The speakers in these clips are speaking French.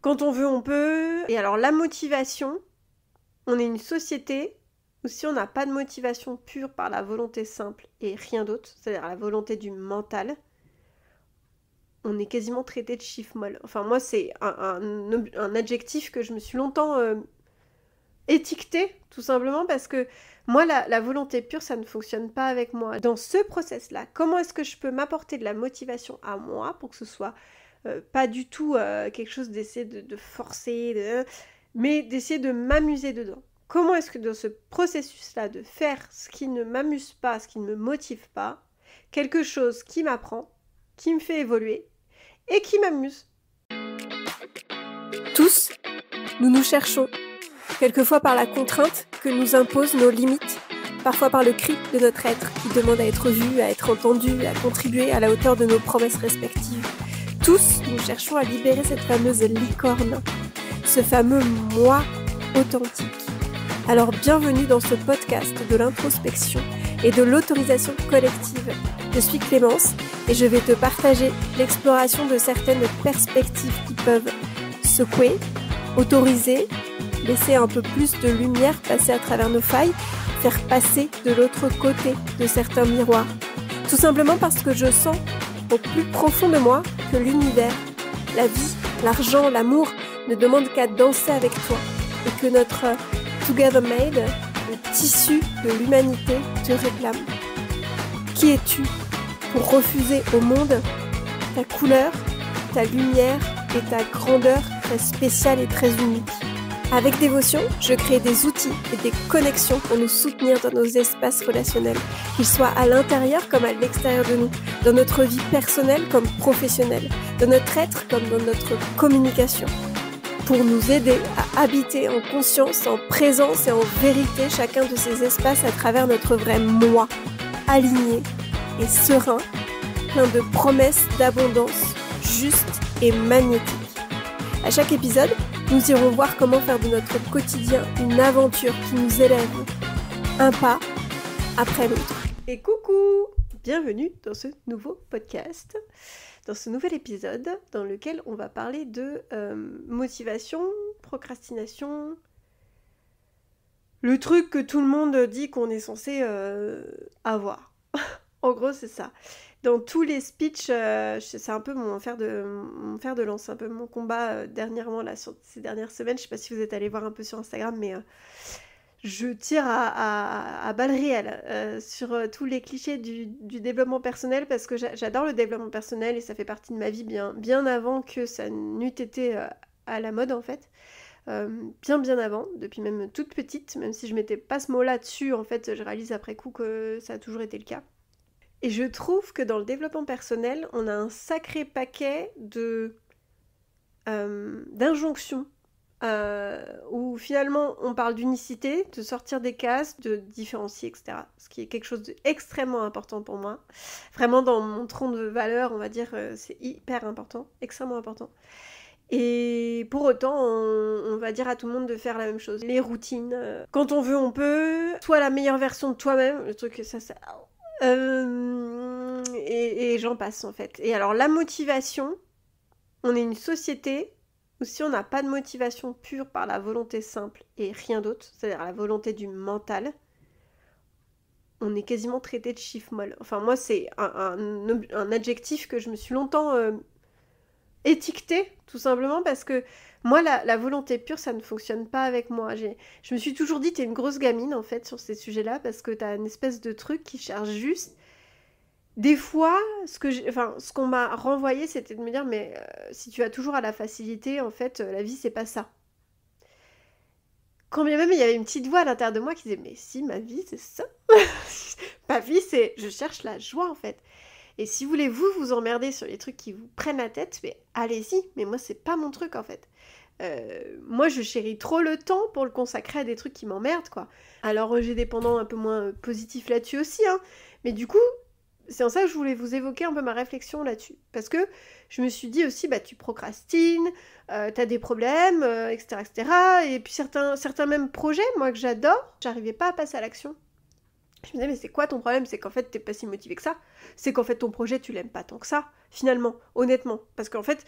Quand on veut, on peut. Et alors la motivation, on est une société où si on n'a pas de motivation pure par la volonté simple et rien d'autre, c'est-à-dire la volonté du mental, on est quasiment traité de chiffre molle. Enfin moi c'est un adjectif que je me suis longtemps étiqueté, tout simplement parce que moi la volonté pure ça ne fonctionne pas avec moi. Dans ce process-là, comment est-ce que je peux m'apporter de la motivation à moi pour que ce soit pas du tout quelque chose d'essayer de forcer, mais d'essayer de m'amuser dedans. Comment est-ce que dans ce processus-là de faire ce qui ne m'amuse pas, ce qui ne me motive pas, quelque chose qui m'apprend, qui me fait évoluer et qui m'amuse. Tous, nous nous cherchons, quelquefois par la contrainte que nous imposent nos limites, parfois par le cri de notre être qui demande à être vu, à être entendu, à contribuer à la hauteur de nos promesses respectives. Tous, nous cherchons à libérer cette fameuse licorne, ce fameux moi authentique. Alors bienvenue dans ce podcast de l'introspection et de l'autorisation collective. Je suis Clémence et je vais te partager l'exploration de certaines perspectives qui peuvent secouer, autoriser, laisser un peu plus de lumière passer à travers nos failles, faire passer de l'autre côté de certains miroirs. Tout simplement parce que je sens au plus profond de moi que l'univers, la vie, l'argent, l'amour ne demandent qu'à danser avec toi et que notre Together Made, le tissu de l'humanité, te réclame. Qui es-tu pour refuser au monde ta couleur, ta lumière et ta grandeur très spéciale et très unique? Avec dévotion, je crée des outils et des connexions pour nous soutenir dans nos espaces relationnels, qu'ils soient à l'intérieur comme à l'extérieur de nous, dans notre vie personnelle comme professionnelle, dans notre être comme dans notre communication, pour nous aider à habiter en conscience, en présence et en vérité chacun de ces espaces à travers notre vrai moi, aligné et serein, plein de promesses d'abondance, juste et magnétique. À chaque épisode, nous irons voir comment faire de notre quotidien une aventure qui nous élève, un pas après l'autre. Et coucou! Bienvenue dans ce nouveau podcast, dans ce nouvel épisode dans lequel on va parler de motivation, procrastination, le truc que tout le monde dit qu'on est censé avoir. En gros, c'est ça. Dans tous les speeches, c'est un peu mon fer de lance, c'est un peu mon combat dernièrement, là, sur ces dernières semaines. Je sais pas si vous êtes allés voir un peu sur Instagram, mais je tire à balles réelles sur tous les clichés du développement personnel, parce que j'adore le développement personnel et ça fait partie de ma vie bien avant que ça n'eût été à la mode, en fait. Bien avant, depuis même toute petite, même si je mettais pas ce mot-là dessus, en fait, je réalise après coup que ça a toujours été le cas. Et je trouve que dans le développement personnel, on a un sacré paquet d'injonctions où finalement on parle d'unicité, de sortir des cases, de différencier, etc. Ce qui est quelque chose d'extrêmement important pour moi. Vraiment dans mon tronc de valeur, on va dire, c'est hyper important, extrêmement important. Et pour autant, on va dire à tout le monde de faire la même chose. Les routines, quand on veut, on peut. Sois la meilleure version de toi-même, le truc, ça... et j'en passe en fait. Et alors la motivation, on est une société où si on n'a pas de motivation pure par la volonté simple et rien d'autre, c'est-à-dire la volonté du mental, on est quasiment traité de chiffre molle. Enfin moi c'est un adjectif que je me suis longtemps étiqueté, tout simplement parce que moi la volonté pure ça ne fonctionne pas avec moi. Je me suis toujours dit t'es une grosse gamine en fait sur ces sujets-là, parce que t'as une espèce de truc qui cherche juste. Des fois, ce qu'on m'a renvoyé, c'était de me dire mais si tu as toujours à la facilité, en fait la vie c'est pas ça. Quand bien même il y avait une petite voix à l'intérieur de moi qui disait mais si, ma vie c'est ça. Ma vie c'est je cherche la joie en fait. Et si vous voulez vous emmerder sur les trucs qui vous prennent la tête, mais allez-y, mais moi c'est pas mon truc en fait. Moi je chéris trop le temps pour le consacrer à des trucs qui m'emmerdent quoi. Alors j'ai des pendants un peu moins positifs là-dessus aussi, hein, mais du coup c'est en ça que je voulais vous évoquer un peu ma réflexion là-dessus. Parce que je me suis dit aussi, bah tu procrastines, t'as des problèmes, etc., etc. Et puis certains même projets, moi que j'adore, j'arrivais pas à passer à l'action. Je me disais, mais c'est quoi ton problème? C'est qu'en fait, t'es pas si motivé que ça. C'est qu'en fait, ton projet, tu l'aimes pas tant que ça, finalement, honnêtement. Parce qu'en fait,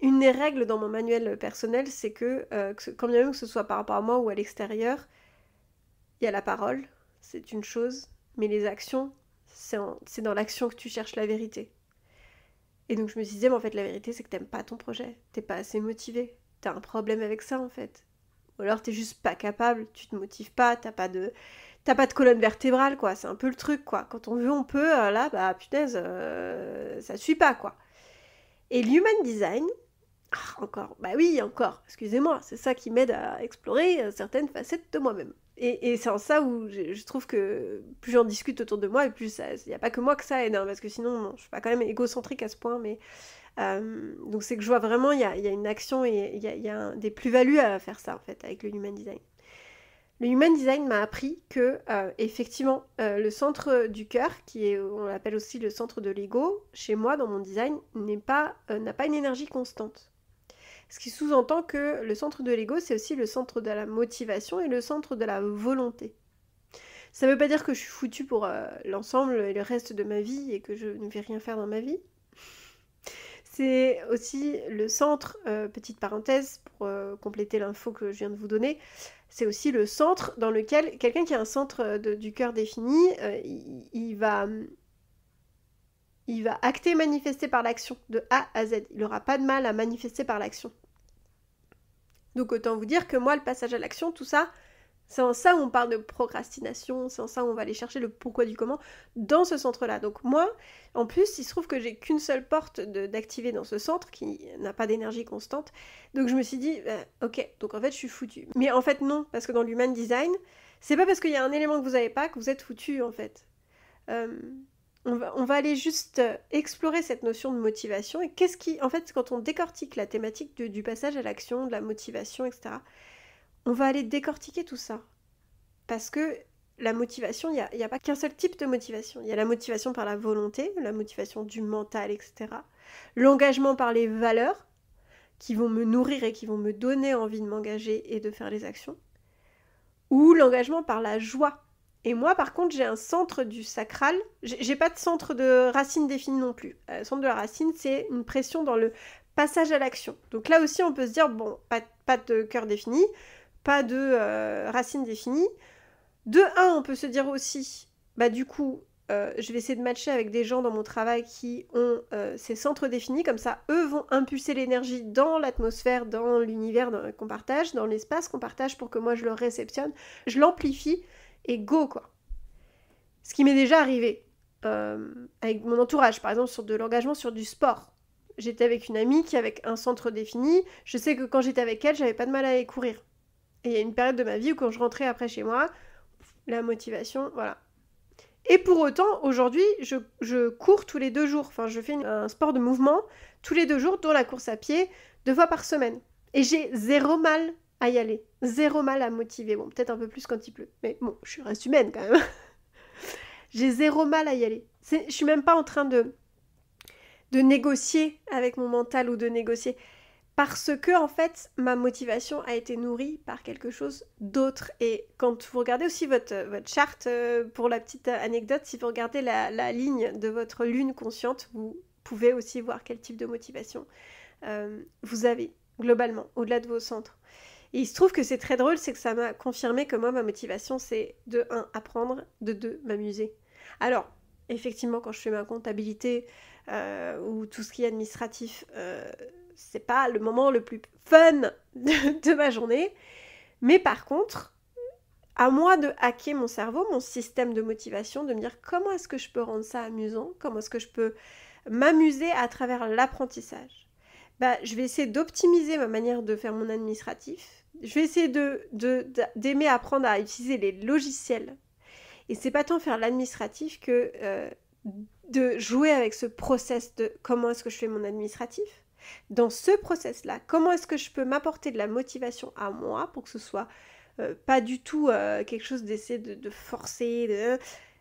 Une des règles dans mon manuel personnel, c'est que quand bien même que ce soit par rapport à moi ou à l'extérieur, il y a la parole, c'est une chose, mais les actions, c'est dans l'action que tu cherches la vérité. Et donc je me disais, mais en fait la vérité c'est que t'aimes pas ton projet, t'es pas assez motivé, t'as un problème avec ça en fait. Ou alors t'es juste pas capable, tu te motives pas, t'as pas de colonne vertébrale quoi, c'est un peu le truc quoi. Quand on veut on peut, là bah punaise, ça suit pas quoi. Et l'human design, encore, bah oui encore, excusez-moi, c'est ça qui m'aide à explorer certaines facettes de moi-même. Et c'est en ça où je trouve que plus j'en discute autour de moi, et plus il n'y a pas que moi que ça aide, hein, parce que sinon, non, je suis pas quand même égocentrique à ce point, mais donc c'est que je vois vraiment, il y a une action et il y a des plus-values à faire ça, en fait, avec le Human Design. Le Human Design m'a appris que, effectivement, le centre du cœur, on l'appelle aussi le centre de l'ego, chez moi, dans mon design, n'a pas une énergie constante. Ce qui sous-entend que le centre de l'ego, c'est aussi le centre de la motivation et le centre de la volonté. Ça ne veut pas dire que je suis foutue pour l'ensemble et le reste de ma vie et que je ne vais rien faire dans ma vie. C'est aussi le centre, petite parenthèse pour compléter l'info que je viens de vous donner, c'est aussi le centre dans lequel quelqu'un qui a un centre du cœur défini, il va acter, manifester par l'action, de A à Z. Il n'aura pas de mal à manifester par l'action. Donc autant vous dire que moi, le passage à l'action, tout ça, c'est en ça où on parle de procrastination, c'est en ça où on va aller chercher le pourquoi du comment, dans ce centre-là. Donc moi, en plus, il se trouve que j'ai qu'une seule porte d'activer dans ce centre, qui n'a pas d'énergie constante. Donc je me suis dit, ok, donc en fait, je suis foutue. Mais en fait, non, parce que dans l'Human Design, c'est pas parce qu'il y a un élément que vous n'avez pas que vous êtes foutu, en fait. On va aller juste explorer cette notion de motivation et en fait, quand on décortique la thématique du passage à l'action, de la motivation, etc., on va aller décortiquer tout ça. Parce que la motivation, il n'y a pas qu'un seul type de motivation. Il y a la motivation par la volonté, la motivation du mental, etc. L'engagement par les valeurs qui vont me nourrir et qui vont me donner envie de m'engager et de faire les actions. Ou l'engagement par la joie. Et moi, par contre, j'ai un centre du sacral. J'ai pas de centre de racine défini non plus. Le centre de la racine, c'est une pression dans le passage à l'action. Donc là aussi, on peut se dire, bon, pas de cœur défini, pas de racine définie. De un, on peut se dire aussi, bah du coup, je vais essayer de matcher avec des gens dans mon travail qui ont ces centres définis. Comme ça, eux vont impulser l'énergie dans l'atmosphère, dans l'univers qu'on partage, dans l'espace qu'on partage pour que moi, je le réceptionne. Je l'amplifie. Et go, quoi. Ce qui m'est déjà arrivé avec mon entourage, par exemple sur de l'engagement sur du sport. J'étais avec une amie qui avait un centre défini. Je sais que quand j'étais avec elle, j'avais pas de mal à aller courir. Et il y a une période de ma vie où quand je rentrais après chez moi, la motivation, voilà. Et pour autant, aujourd'hui, je cours tous les 2 jours. Enfin, je fais un sport de mouvement tous les 2 jours, dont la course à pied, 2 fois par semaine. Et j'ai 0 mal à y aller. 0 mal à motiver. Bon, peut-être un peu plus quand il pleut. Mais bon, je reste humaine quand même. J'ai 0 mal à y aller. Je suis même pas en train de négocier avec mon mental ou de négocier. Parce que, en fait, ma motivation a été nourrie par quelque chose d'autre. Et quand vous regardez aussi votre charte, pour la petite anecdote, si vous regardez la ligne de votre lune consciente, vous pouvez aussi voir quel type de motivation vous avez, globalement, au-delà de vos centres. Et il se trouve que c'est très drôle, c'est que ça m'a confirmé que moi, ma motivation, c'est de 1, apprendre, de 2, m'amuser. Alors, effectivement, quand je fais ma comptabilité ou tout ce qui est administratif, c'est pas le moment le plus fun de ma journée. Mais par contre, à moi de hacker mon cerveau, mon système de motivation, de me dire comment est-ce que je peux rendre ça amusant, comment est-ce que je peux m'amuser à travers l'apprentissage. Je vais essayer d'optimiser ma manière de faire mon administratif. Je vais essayer d'aimer apprendre à utiliser les logiciels. Et c'est pas tant faire l'administratif que de jouer avec ce process de comment est-ce que je fais mon administratif. Dans ce process-là, comment est-ce que je peux m'apporter de la motivation à moi pour que ce soit pas du tout quelque chose d'essayer de forcer,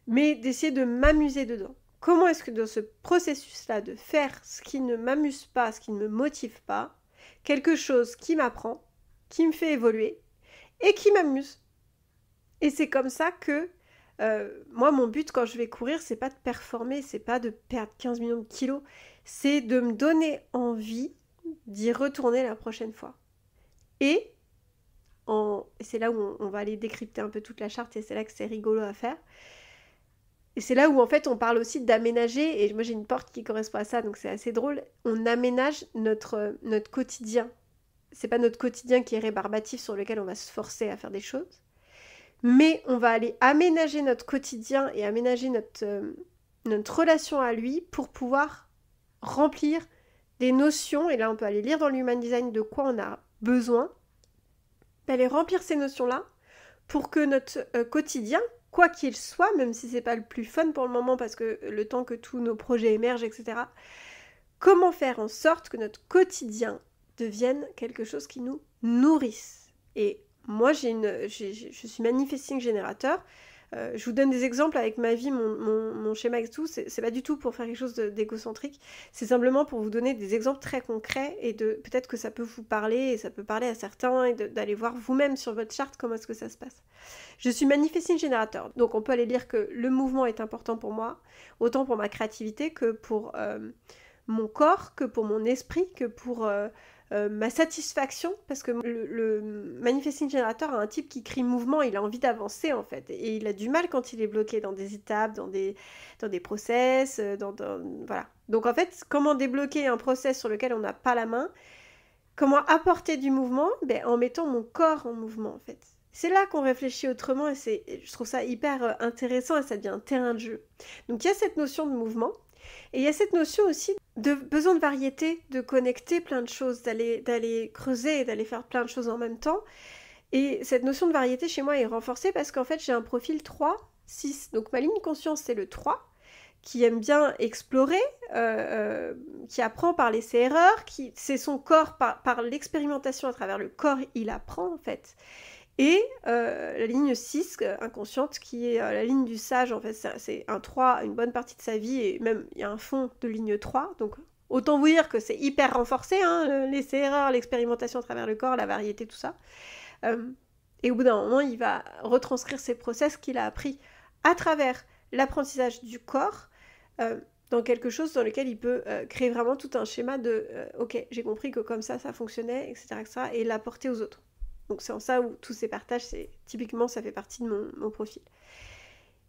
mais d'essayer de m'amuser dedans. Comment est-ce que dans ce processus-là de faire ce qui ne m'amuse pas, ce qui ne me motive pas, quelque chose qui m'apprend, qui me fait évoluer et qui m'amuse. Et c'est comme ça que moi, mon but quand je vais courir, c'est pas de performer, c'est pas de perdre 15 millions de kilos, c'est de me donner envie d'y retourner la prochaine fois. Et c'est là où on va aller décrypter un peu toute la charte, et c'est là que c'est rigolo à faire. Et c'est là où en fait on parle aussi d'aménager, et moi j'ai une porte qui correspond à ça, donc c'est assez drôle. On aménage notre quotidien. C'est pas notre quotidien qui est rébarbatif sur lequel on va se forcer à faire des choses, mais on va aller aménager notre quotidien et aménager notre relation à lui pour pouvoir remplir des notions, et là on peut aller lire dans l'Human Design de quoi on a besoin, d'aller remplir ces notions-là pour que notre quotidien, quoi qu'il soit, même si c'est pas le plus fun pour le moment parce que le temps que tous nos projets émergent, etc., comment faire en sorte que notre quotidien devienne quelque chose qui nous nourrisse. Et moi, je suis manifesting générateur. Je vous donne des exemples avec ma vie, mon schéma et tout. C'est pas du tout pour faire quelque chose d'égocentrique. C'est simplement pour vous donner des exemples très concrets et peut-être que ça peut vous parler et ça peut parler à certains et d'aller voir vous-même sur votre charte comment est-ce que ça se passe. Je suis manifesting générateur. Donc on peut aller lire que le mouvement est important pour moi, autant pour ma créativité que pour mon corps, que pour mon esprit, que pour ma satisfaction, parce que le manifesting générateur a un type qui crie mouvement, il a envie d'avancer en fait, et il a du mal quand il est bloqué dans des étapes, dans des process, voilà. Donc en fait, comment débloquer un process sur lequel on n'a pas la main, comment apporter du mouvement, en mettant mon corps en mouvement en fait. C'est là qu'on réfléchit autrement, et je trouve ça hyper intéressant, et ça devient un terrain de jeu. Donc il y a cette notion de mouvement, et il y a cette notion aussi de besoin de variété, de connecter plein de choses, d'aller creuser et d'aller faire plein de choses en même temps. Et cette notion de variété chez moi est renforcée parce qu'en fait j'ai un profil 3-6. Donc ma ligne conscience c'est le 3, qui aime bien explorer, qui apprend par l'essai-erreur, c'est son corps, par l'expérimentation à travers le corps, il apprend en fait. Et la ligne 6, inconsciente, qui est la ligne du sage, en fait, c'est un 3, une bonne partie de sa vie, et même il y a un fond de ligne 3, donc autant vous dire que c'est hyper renforcé, hein, l'essai-erreur, l'expérimentation à travers le corps, la variété, tout ça. Et au bout d'un moment, il va retranscrire ces process qu'il a appris à travers l'apprentissage du corps, dans quelque chose dans lequel il peut créer vraiment tout un schéma de ok, j'ai compris que comme ça fonctionnait, etc., et l'apporter aux autres. Donc c'est en ça où tous ces partages, typiquement ça fait partie de mon profil.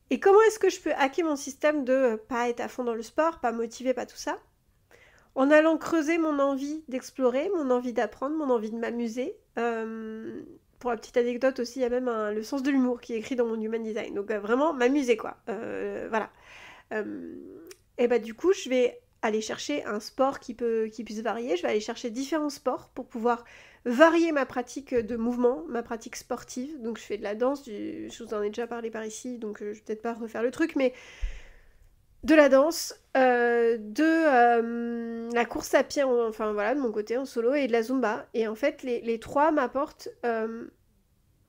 Et comment est-ce que je peux hacker mon système de pas être à fond dans le sport, pas motivé, pas tout ça? En allant creuser mon envie d'explorer, mon envie d'apprendre, mon envie de m'amuser. Pour la petite anecdote aussi, il y a même le sens de l'humour qui est écrit dans mon Human Design. Donc vraiment m'amuser quoi. Voilà. Et du coup, je vais aller chercher un sport qui puisse varier. Je vais aller chercher différents sports pour pouvoir varier ma pratique de mouvement, ma pratique sportive. Donc je fais de la danse, je vous en ai déjà parlé par ici, donc je vais peut-être pas refaire le truc, mais de la danse, de la course à pied, enfin voilà, de mon côté en solo, et de la Zumba. Et en fait, les trois m'apportent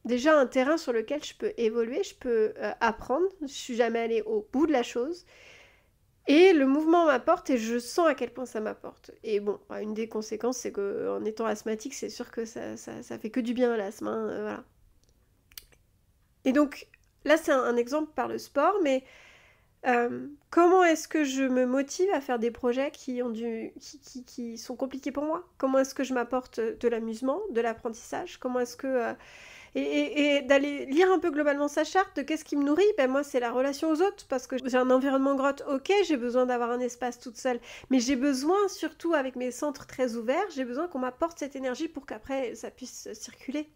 déjà un terrain sur lequel je peux évoluer, je peux apprendre. Je suis jamais allée au bout de la chose. Et le mouvement m'apporte, et je sens à quel point ça m'apporte. Et bon, une des conséquences, c'est qu'en étant asthmatique, c'est sûr que ça fait que du bien à l'asthme, hein, voilà. Et donc, là, c'est un exemple par le sport, mais comment est-ce que je me motive à faire des projets qui sont compliqués pour moi? Comment est-ce que je m'apporte de l'amusement, de l'apprentissage? Comment est-ce que... Et d'aller lire un peu globalement sa charte de qu'est-ce qui me nourrit, moi c'est la relation aux autres, parce que j'ai un environnement grotte, ok, j'ai besoin d'avoir un espace toute seule, mais j'ai besoin, surtout avec mes centres très ouverts, j'ai besoin qu'on m'apporte cette énergie pour qu'après ça puisse circuler.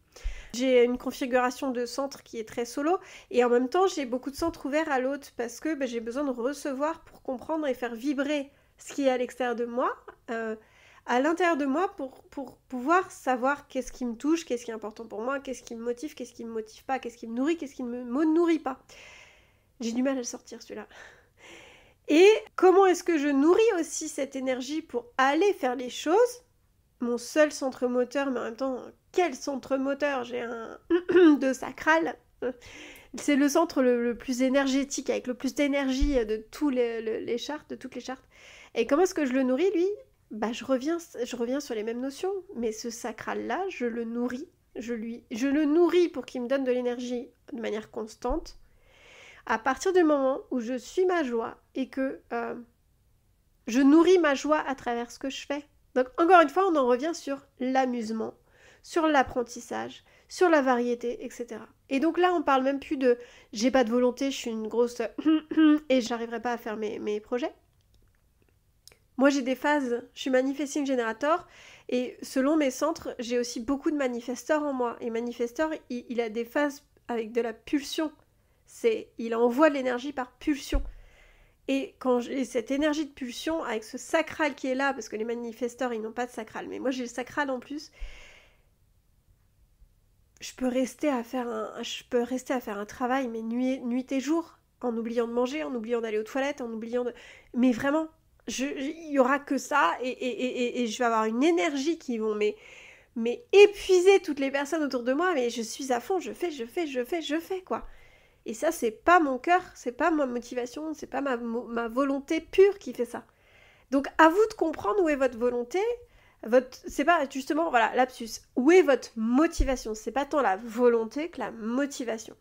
J'ai une configuration de centre qui est très solo, et en même temps j'ai beaucoup de centres ouverts à l'autre, parce que j'ai besoin de recevoir pour comprendre et faire vibrer ce qui est à l'extérieur de moi, à l'intérieur de moi pour pouvoir savoir qu'est-ce qui me touche, qu'est-ce qui est important pour moi, qu'est-ce qui me motive, qu'est-ce qui me motive pas, qu'est-ce qui me nourrit, qu'est-ce qui ne me nourrit pas. J'ai du mal à le sortir celui-là. Et comment est-ce que je nourris aussi cette énergie pour aller faire les choses? Mon seul centre moteur, mais en même temps, quel centre moteur? J'ai un 2 sacral. C'est le centre le plus énergétique, avec le plus d'énergie de toutes les chartes. Et comment est-ce que je le nourris, lui? Je reviens sur les mêmes notions, mais ce sacral-là, je le nourris. Je le nourris pour qu'il me donne de l'énergie de manière constante. À partir du moment où je suis ma joie et que je nourris ma joie à travers ce que je fais. Donc encore une fois, on en revient sur l'amusement, sur l'apprentissage, sur la variété, etc. Et donc là, on parle même plus de « j'ai pas de volonté, je suis une grosse et j'arriverai pas à faire mes projets ». Moi, j'ai des phases, je suis Manifesting Generator, et selon mes centres, j'ai aussi beaucoup de manifesteurs en moi. Et manifesteur, il a des phases avec de la pulsion. Il envoie de l'énergie par pulsion. Et quand j'ai cette énergie de pulsion, avec ce sacral qui est là, parce que les manifesteurs, ils n'ont pas de sacral, mais moi j'ai le sacral en plus, je peux rester à faire un travail, mais nuit et jour, en oubliant de manger, en oubliant d'aller aux toilettes, en oubliant de... Mais vraiment, il y aura que ça, et je vais avoir une énergie qui vont mais épuiser toutes les personnes autour de moi, mais je suis à fond, je fais, quoi. Et ça, c'est pas mon cœur, c'est pas ma motivation, c'est pas ma volonté pure qui fait ça. Donc, à vous de comprendre où est votre volonté, c'est pas, justement, voilà, lapsus, où est votre motivation, c'est pas tant la volonté que la motivation.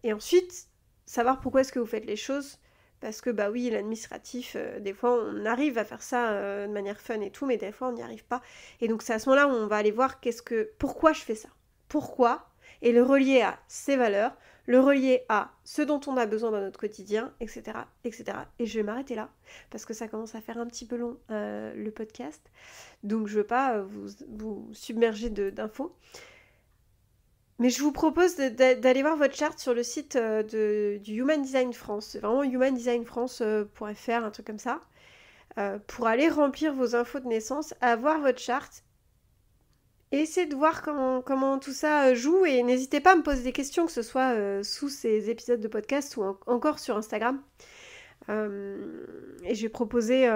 Et ensuite, savoir pourquoi est-ce que vous faites les choses, parce que, bah oui, l'administratif, des fois, on arrive à faire ça de manière fun et tout, mais des fois, on n'y arrive pas. Et donc, c'est à ce moment-là où on va aller voir pourquoi je fais ça. Pourquoi ? Et le relier à ses valeurs, le relier à ce dont on a besoin dans notre quotidien, etc., etc. Et je vais m'arrêter là, parce que ça commence à faire un petit peu long, le podcast. Donc, je ne veux pas vous submerger d'infos. Mais je vous propose d'aller voir votre charte sur le site du Human Design France. C'est vraiment humandesignfrance.fr, un truc comme ça. Pour aller remplir vos infos de naissance, avoir votre charte. Et essayez de voir comment tout ça joue. Et n'hésitez pas à me poser des questions, que ce soit sous ces épisodes de podcast ou encore sur Instagram. Et je vais proposer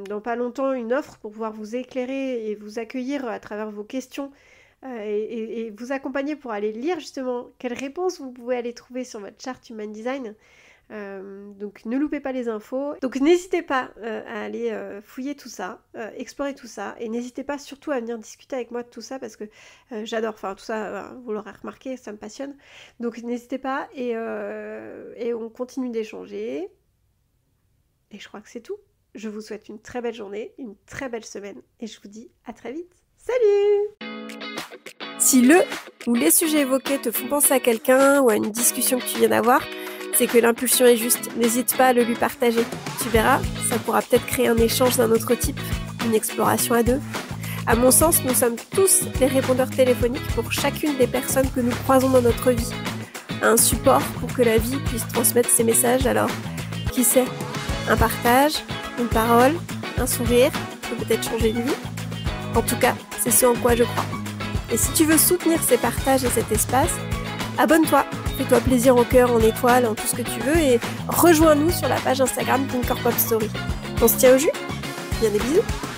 dans pas longtemps une offre pour pouvoir vous éclairer et vous accueillir à travers vos questions. Et vous accompagner pour aller lire justement quelles réponses vous pouvez aller trouver sur votre charte Human Design. Donc ne loupez pas les infos. Donc n'hésitez pas à aller fouiller tout ça, explorer tout ça, et n'hésitez pas surtout à venir discuter avec moi de tout ça, parce que j'adore, enfin tout ça, vous l'aurez remarqué, ça me passionne. Donc n'hésitez pas, et on continue d'échanger. Et je crois que c'est tout. Je vous souhaite une très belle journée, une très belle semaine, et je vous dis à très vite. Salut! Si le ou les sujets évoqués te font penser à quelqu'un ou à une discussion que tu viens d'avoir, c'est que l'impulsion est juste. N'hésite pas à le lui partager. Tu verras, ça pourra peut-être créer un échange d'un autre type, une exploration à deux. À mon sens, nous sommes tous les répondeurs téléphoniques pour chacune des personnes que nous croisons dans notre vie. Un support pour que la vie puisse transmettre ses messages, alors qui sait, un partage, une parole, un sourire peut peut-être changer une vie. En tout cas, c'est ce en quoi je crois. Et si tu veux soutenir ces partages et cet espace, abonne-toi, fais-toi plaisir au cœur, en étoile, en tout ce que tu veux, et rejoins-nous sur la page Instagram d'Incorpop Story. On se tient au jus ? Bien des bisous.